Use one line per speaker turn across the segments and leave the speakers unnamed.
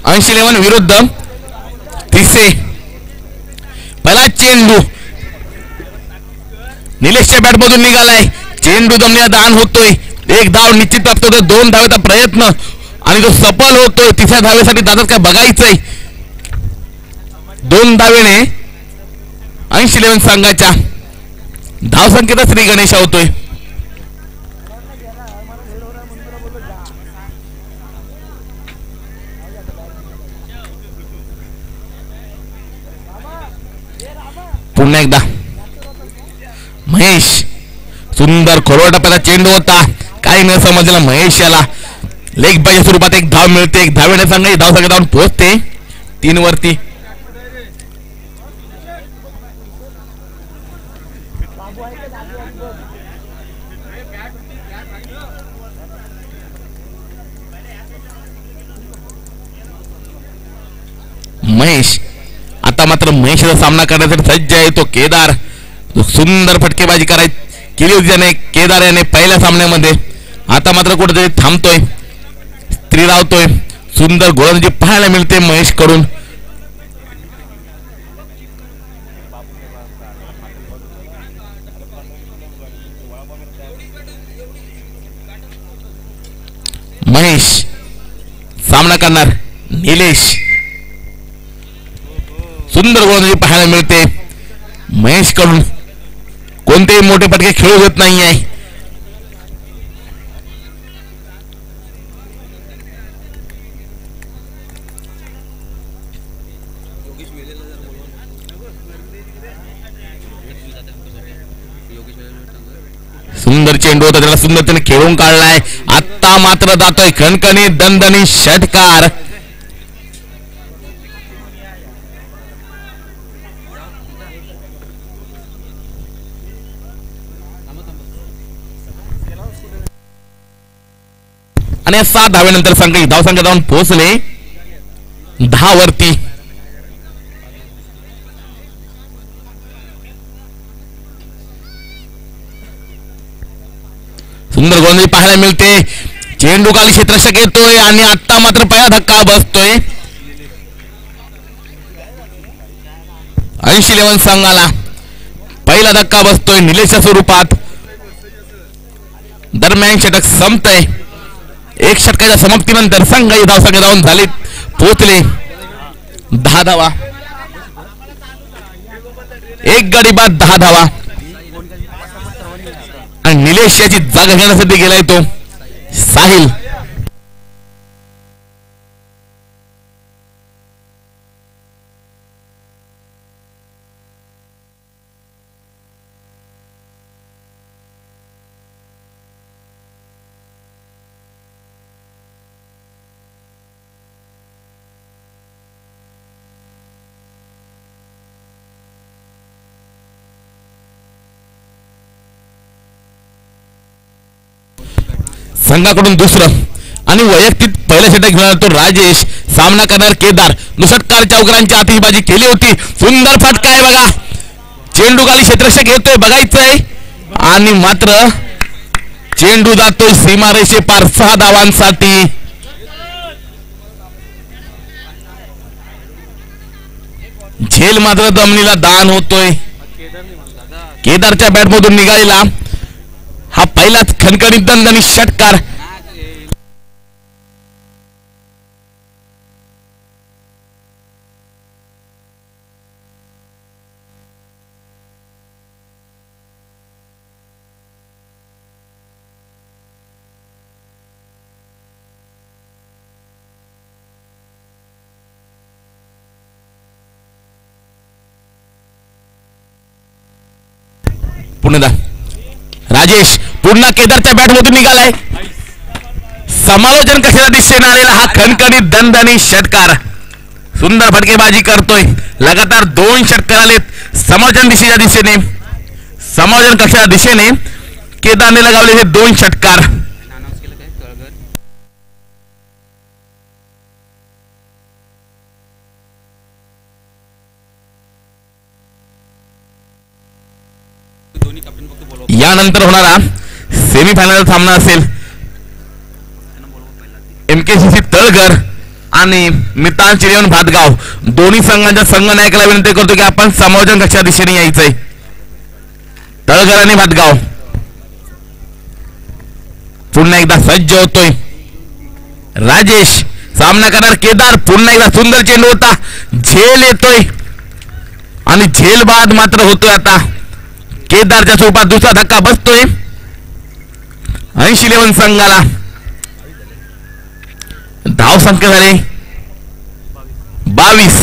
अंश11 विरुद्ध तिसे. पहिला चेंडू निलेशच्या बॅटमधून निघालाय. चेंडू जमिनीला दान होतोय. एक धाव निश्चित प्राप्त होतोय. 2 धावेचा प्रयत्न आणि तो सफल होतोय. तिसऱ्या धावेसाठी दादात काय बघायचंय. 2 धावेने अंश11 संघाच्या धावसंख्येचा श्री गणेश होतोय. पुन्हा एकदा महेश. सुंदर खोलवर टप्प्याचा चेंडू होता. काही न समजलेला महेश याला लेग बायच्या स्वरूपात एक धाव मिळते. एक धावेने संघ धावसंख्या जाऊन पोहोचते 3 वरती. महेश आता मात्र महेशचा सामना करण्यासाठी सज्ज आहे. तो केदार सुंदर फटकेबाजी केली होती त्याने. केदार याने पहिल्या सामन्यामध्ये. आता मात्र कुठेतरी थांबतोय, स्त्रीरावतोय. सुंदर गोलंदाजी पाहायला मिळते महेश कडून. महेश सामना करणार निलेश. सुंदर गोलंदाजी पाहायला मिळते महेश कडून. कोणतेही मोठे फटके खेळू देत नाही आहे. सुंदर चेंडू होता. त्याला सुंदर त्याने खेळून काढलाय. आता मात्र जातोय खणखणीत दणदणीत षटकार. आणि 7 धावेनंतर संघ धावसंख्या जाऊन पोहोचले 10 वरती. सुंदर गोलंदाजी पाहायला मिळते. चेंडू खाली क्षेत्ररक्षक येतोय आणि आता मात्र पहिला धक्का बसतोय अंश11 संघाला. पहिला धक्का बसतोय निलेशच्या स्वरूपात. दरम्यान षटक संपतय. 1 षटकाच्या समाप्तीनंतर संघ धावसंख्या जाऊन झाले पोहोचले 10 धावा. 1 गडी बाद 10 धावा. आणि निलेश याची जागा घेण्यासाठी गेलाय तो साहिल. संघाकडून दुसरं आणि वैयक्तिक पहिलं षटक घेणार तो राजेश. सामना करणार केदार. नुसटकार चौकरांची आतिषबाजी केली होती. सुंदर फटका आहे बघा. चेंडू खाली क्षेत्ररक्षक येतोय बघायचंय आणि मात्र चेंडू जातोय सीमारेषे पार 6 धावांसाठी. झेल मात्र जमिनीला दान होतोय. केदारच्या बॅटमधून निघालेला हा पहिलाच खणखणीत दणदणीत षटकार. पुन्हा राजेश पुन्हा केदारच्या बॅटमधून निघालाय. समालोचन कशाच्या दिशेने आलेला हा खणखणीत दणदणीत षटकार. सुंदर फटकेबाजी करतोय. लगातार 2 षटकार आलेत समालोचन दिशेच्या दिशेने. समालोचन कशाच्या दिशेने केदारने लगावले हे 2 षटकार. यानंतर होणारा सेमीफायनलचा सामना असेल MKCC तळघर आणि मितान चिरेवन भातगाव दोन्ही संघांच्या संघ नायकाला विनंती करतो की आपण समायोजन कक्षा दिशेने यायचंय. तळघर आणि भातगाव पुन्हा एकदा सज्ज होतोय. राजेश सामना करणार केदार. पुन्हा एकदा सुंदर चेंडू होता. झेल येतोय आणि झेल बाद मात्र होतोय. आता केदारच्या स्वरूपात दुसरा धक्का बसतोय. 80 संघाला धाव संख्या झाले 22.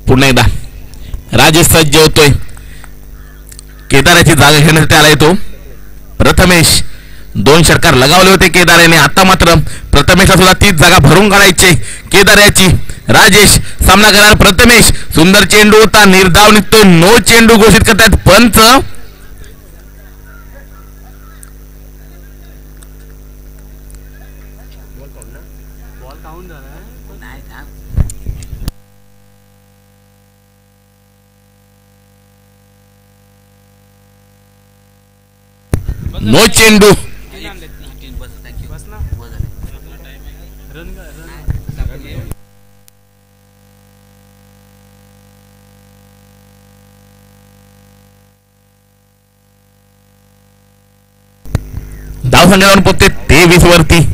पुन्हा एकदा राजेश सज्ज होतोय. केदाराची जागा घेण्यासाठी आलाय तो प्रथमेश. 2 षटकार लगावले होते केदार याने. आता मात्र प्रथमेशला सुद्धा तीच जागा भरून काढायची केदार याची. राजेश सामना करणार प्रथमेश. सुंदर चेंडू होता. निर्धाव निघतोय. नो चेंडू घोषित करतात पंच. नो चेंडू. धाव संख्या पोहोचते 23 वरती.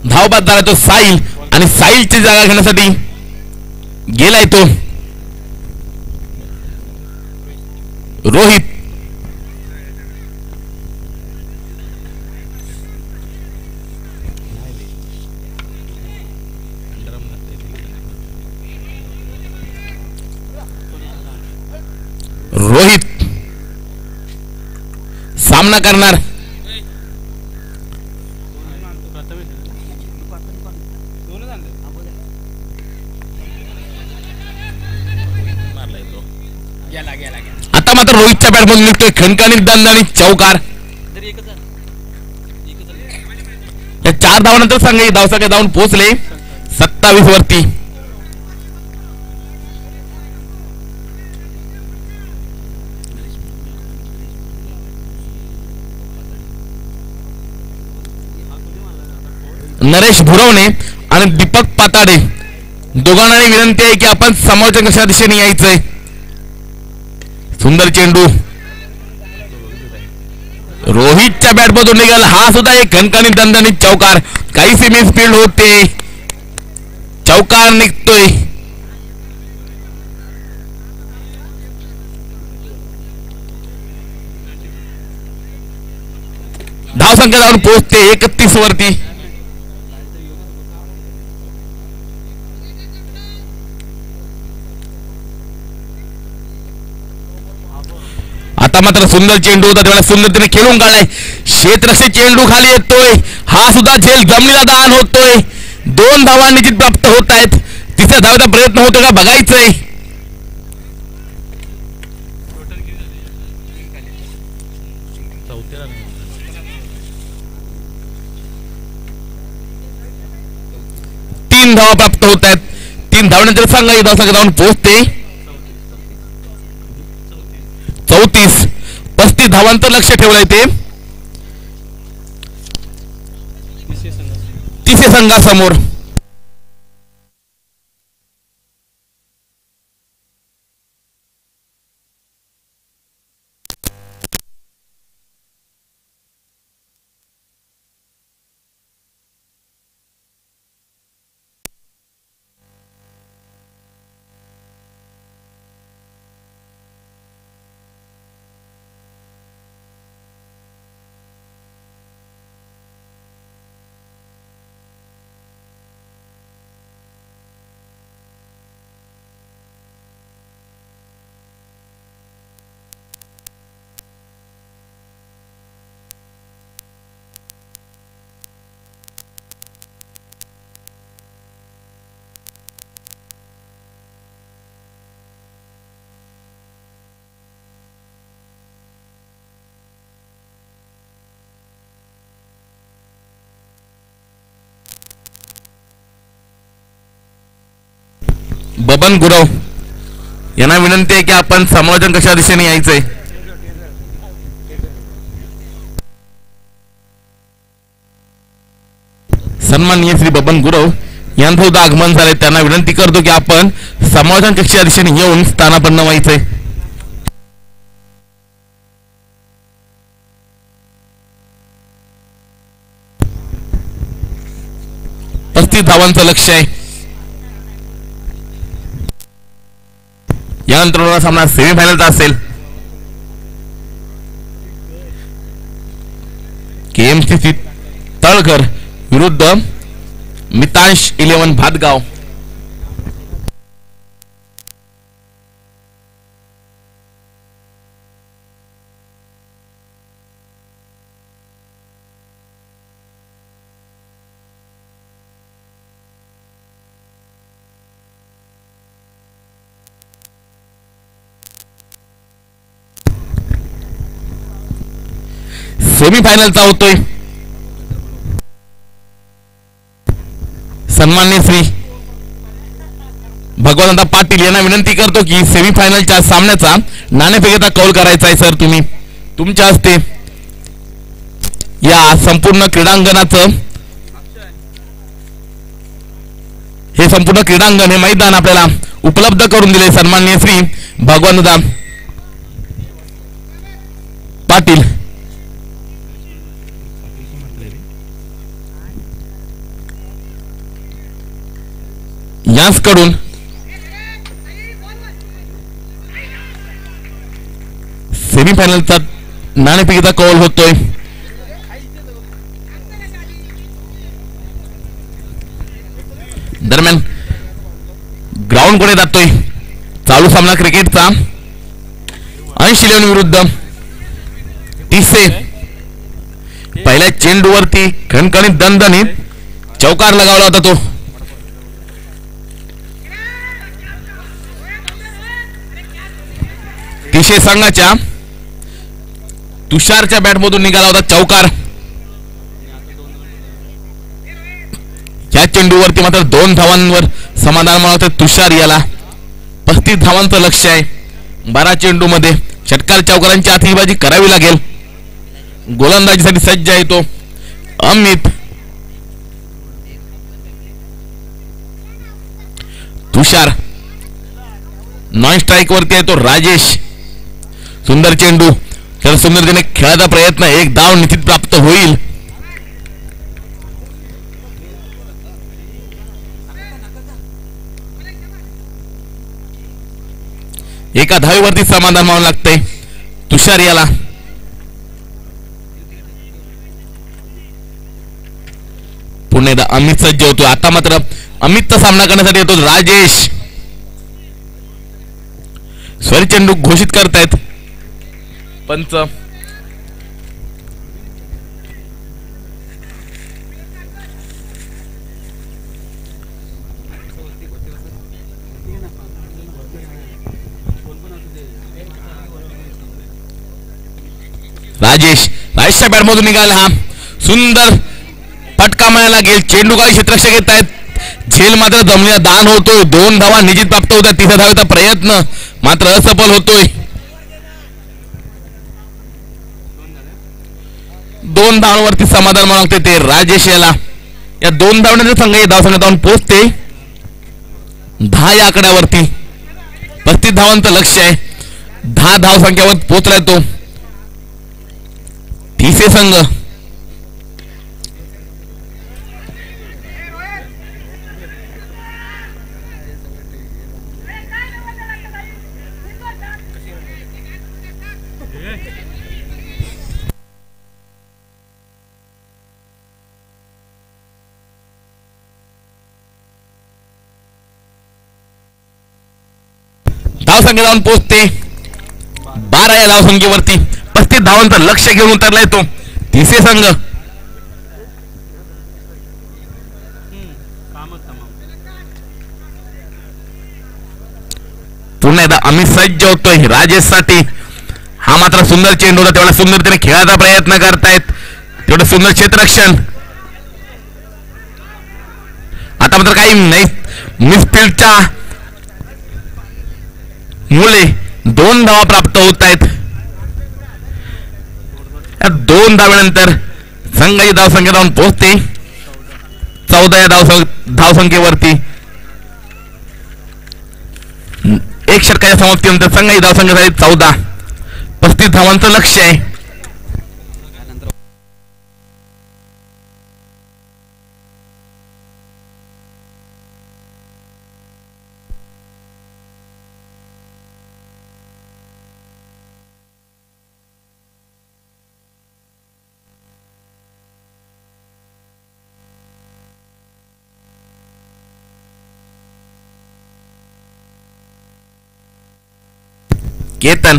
धाव बाद झाला तो साईल आणि साईलची जागा घेण्यासाठी गेलाय तो रोहित. रोहित सामना करणार. आता मात्र रोहितच्या बॅटमधून निघतोय खणखणीत दणदणीत चौकार. या 4 धावानंतर संघ धावसंख्या धावून पोहोचले 27 वरती. नरेश भुरवणे आणि दीपक पाताडे दोघांना विनंती आहे की आपण समालोचन कशा दिशेने यायचंय. सुंदर चेंडू रोहितच्या बॅटमधून निघाला. हा सुद्धा एक खणखणीत दणदणीत चौकार. काहीशी मिसफील्ड होते. चौकार निघतोय. धाव संख्या जाऊन पोहोचते 31 वरती. आता मात्र सुंदर चेंडू होता त्यावेळेला सुंदरतेने खेळून काढलाय. क्षेत्रक्षी चेंडू खाली येतोय. हा सुद्धा झेल जमिनीला दान होतोय. 2 धावा निश्चित प्राप्त होत आहेत. 3ऱ्या धावेचा प्रयत्न होतो का बघायचंय. तीन धावा प्राप्त होत आहेत. 3 धावण्यानंतर सांगा धावसंख्या जाऊन पोहोचते 34. 35 धावांचं लक्ष ठेवलंय ते तिसऱ्या संघासमोर. बबन गुरव यांना विनंती आहे की आपण समालोचन कशा दिशेने यायचंय. सन्माननीय श्री बबन गुरव यांचं सुद्धा आगमन झालंय. त्यांना विनंती करतो की आपण समालोचन कक्षाच्या दिशेने येऊन स्थानापन्न व्हायचंय. 35 धावांचं लक्ष आहे. यानंतर सामना सेमीफायनलचा असेल. KMCC तळघर विरुद्ध मितांश 11 भातगाव. सेमीफायनलचा होतोय. सन्माननीय श्री भगवंत पाटील यांना विनंती करतो की सेमीफायनलच्या सामन्याचा नाणेफेकीचा कौल करायचा आहे. सर तुम्ही तुमच्या हस्ते या संपूर्ण क्रीडांगणाचं हे संपूर्ण क्रीडांगण हे मैदान आपल्याला उपलब्ध करून दिले सन्माननीय श्री भगवंत पाटील यांच्याकडून. सेमीफायनलचा नाणेफेकीचा कौल होतोय. दरम्यान ग्राउंड कडे जातोय. चालू सामना क्रिकेटचा 80 विरुद्ध 30. पहिल्या चेंडूवरती खणखणीत दणदणीत चौकार लगावला होता तो. तिशे संघाच्या तुषारच्या बॅटमधून निघाला होता चौकार. या चेंडूवरती मात्र 2 धावांवर समाधान मानवते तुषार याला. 35 धावांचं लक्ष आहे. 12 चेंडू मध्ये षटकार चौकारांची आतिषबाजी करावी लागेल. गोलंदाजीसाठी सज्ज आहे तो अमित. तुषार नॉन स्ट्राईक वरती आहे तो राजेश. सुंदर चेंडू तर सुंदरतेने खेळाचा प्रयत्न. 1 धाव निश्चित प्राप्त होईल. एका धावेवरती समाधान मानावं लागतंय तुषार याला. पुन्हा एकदा अमित सज्ज होतो. आता मात्र अमितचा सामना करण्यासाठी येतो राजेश. स्वर चेंडू घोषित करतायत पंच. राजेशच्या बॅटमधून निघाला हा. सुंदर फटका मारायला लागेल. चेंडू काही क्षेत्ररक्षक येत आहेत. झेल मात्र जमलेला दान होतोय. 2 धावा निश्चित प्राप्त होत्या. 3 धावेचा प्रयत्न मात्र असफल होतोय. 2 धावांवरती समाधान मानवते ते राजेश याला. या 2 धावण्याचा संघ धावसंख्या जाऊन पोहोचते 10 या आकड्यावरती. 35 धावांचं लक्ष आहे. 10 धावसंख्यावर पोहोचलाय तो 30 संघ. धावसंख्या जाऊन पोहोचते 12 या धावसंख्येवरती. 35 धावांचं लक्ष घेऊन उतरलाय तो 30 संघ. पुन्हा एकदा अमित सज्ज होतोय राजेश साठी. हा मात्र सुंदर चेंडू होता. तेवढा सुंदरतेने खेळाचा प्रयत्न करतायत. तेवढं सुंदर क्षेत्ररक्षण. आता मात्र काही नाही. मिसफील्डच्या मुळे 2 धावा प्राप्त होत आहेत. या 2 धावेनंतर संघाची धावसंख्या जाऊन पोहोचते 14 या धावसंख्येवरती. 1 षटकाच्या समाप्तीनंतर संघाची धावसंख्या झाली 14. 35 धावांचं लक्ष आहे. केतन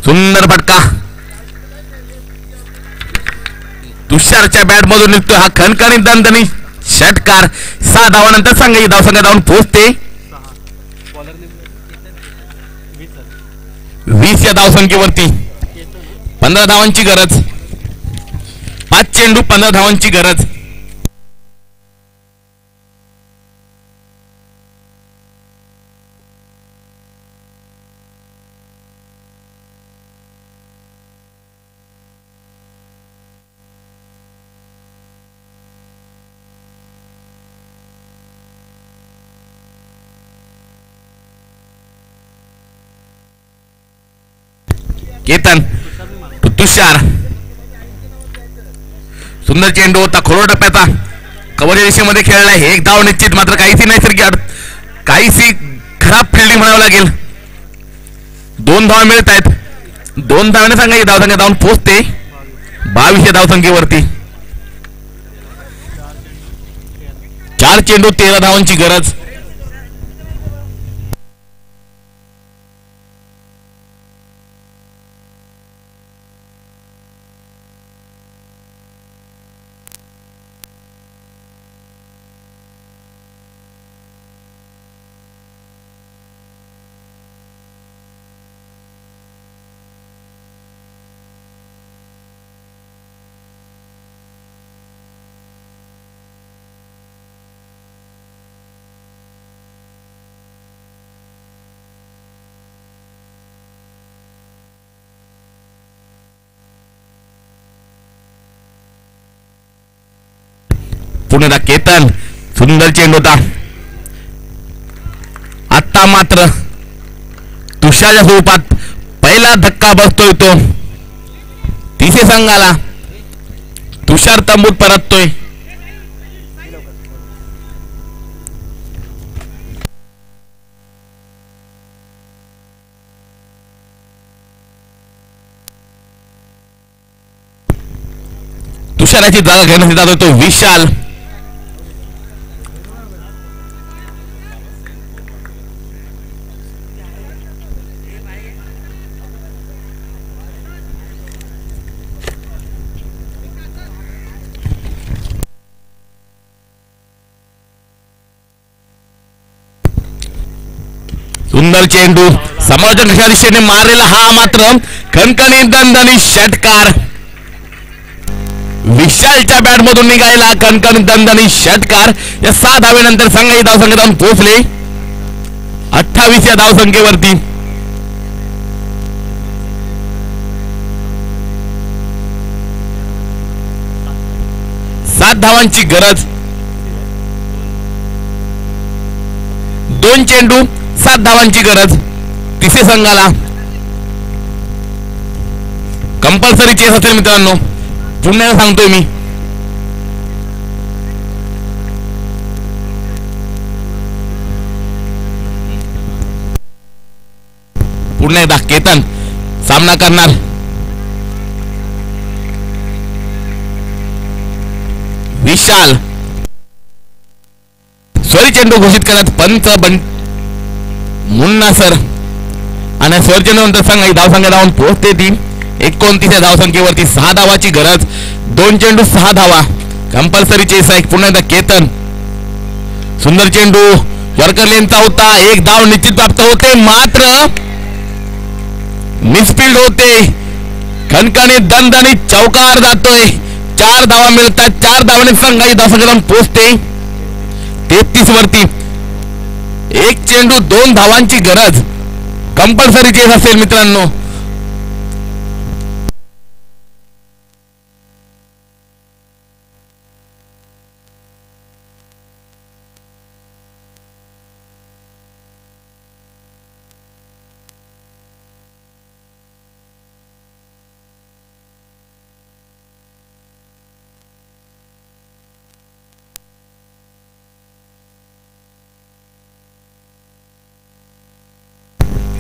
सुंदर फटका तुषारच्या बॅट मधून निघतो हा खणखणीत दणदणीत षटकार. 6 धावानंतर संघाची धावसंख्या जाऊन पोहोचते 20 या धावसंख्येवरती. 15 धावांची गरज. 5 चेंडू 15 धावांची गरज. केतन तुषार सुंदर चेंडू होता खोल टप्प्याचा कव्हरच्या दिशेमध्ये खेळला. हे 1 धाव निश्चित. मात्र काहीशी नैसर्गिक काहीशी खराब फिल्डिंग म्हणावं लागेल. 2 धावा मिळत आहेत. 2 धावाने सांगायची धावसंख्या जाऊन पोहोचते 22 या धावसंख्येवरती. 4 चेंडू 13 धावांची गरज. पुन्हा केतन सुंदर चेंडू होता. आता मात्र तुषारच्या स्वरूपात पहिला धक्का बसतोय तो. तिथे संघाला तुषार तंबूत परततोय. तुषाराची जागा घेण्यासाठी जातोय तो विशाल. सुंदर चेंडू समालोचकांच्या दिशेने मारलेला हा मात्र खणखणीत दणदणीत षटकार. विशालच्या बॅट मधून निघालेला खणखणीत दणदणीत षटकार. या 6 धावेनंतर संघाची धावसंख्या जाऊन पोहोचले 28 या धावसंख्येवरती. सात धावांची गरज. 2 चेंडू 7 धावांची गरज. तिथे संघाला कंपल्सरी चेस असेल मित्रांनो. पुन्हा सांगतोय मी. पुन्हा एकदा केतन सामना करणार. विशाल स्वरी चेंडू घोषित करत पंच मुन्ना सर आणि स्वर चेंडूनंतर संघ धावसंख्या धावून पोहोचते ती 29 या धावसंख्येवरती. 6 धावाची गरज. 2 चेंडू 6 धावा कंपल्सरी चेस आहे. पुन्हा एकदा केतन सुंदर चेंडू यॉर्कर लेनचा होता. 1 धाव निश्चित प्राप्त होते. मात्र मिसफील्ड होते, खणखणीत दणदणीत चौकार जातोय, 4 धावा मिळतात, 4 धावांनी संघाची धावसंख्या पोहोचते 33 वरती. एक चेंडू 2 धावांची गरज कंपल्सरी चेस असेल मित्रांनो.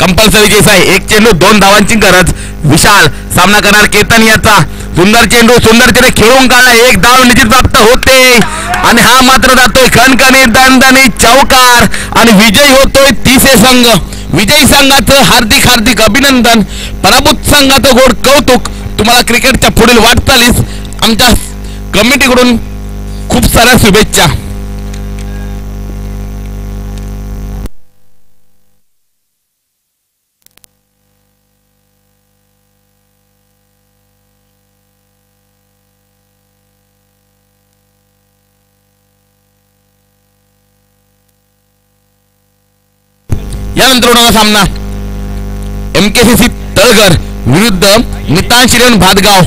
कंपल्सरी केस आहे. एक चेंडू 2 धावांची गरज. विशाल सामना करणार केतन याचा. सुंदर चेंडू सुंदरतेने खेळून काढला. 1 धाव निश्चित प्राप्त होते आणि हा मात्र जातोय खणखणीत दणदणीत चौकार आणि विजयी होतोय तिसे संघ. विजयी संघाचं हार्दिक हार्दिक अभिनंदन. पराभूत संघाचं गोड कौतुक. तुम्हाला क्रिकेटच्या पुढील वाटचालीस आमच्या कमिटीकडून खूप साऱ्या शुभेच्छा. यानंतर होणारा सामना MKCC तळघर विरुद्ध नितांश भातगाव.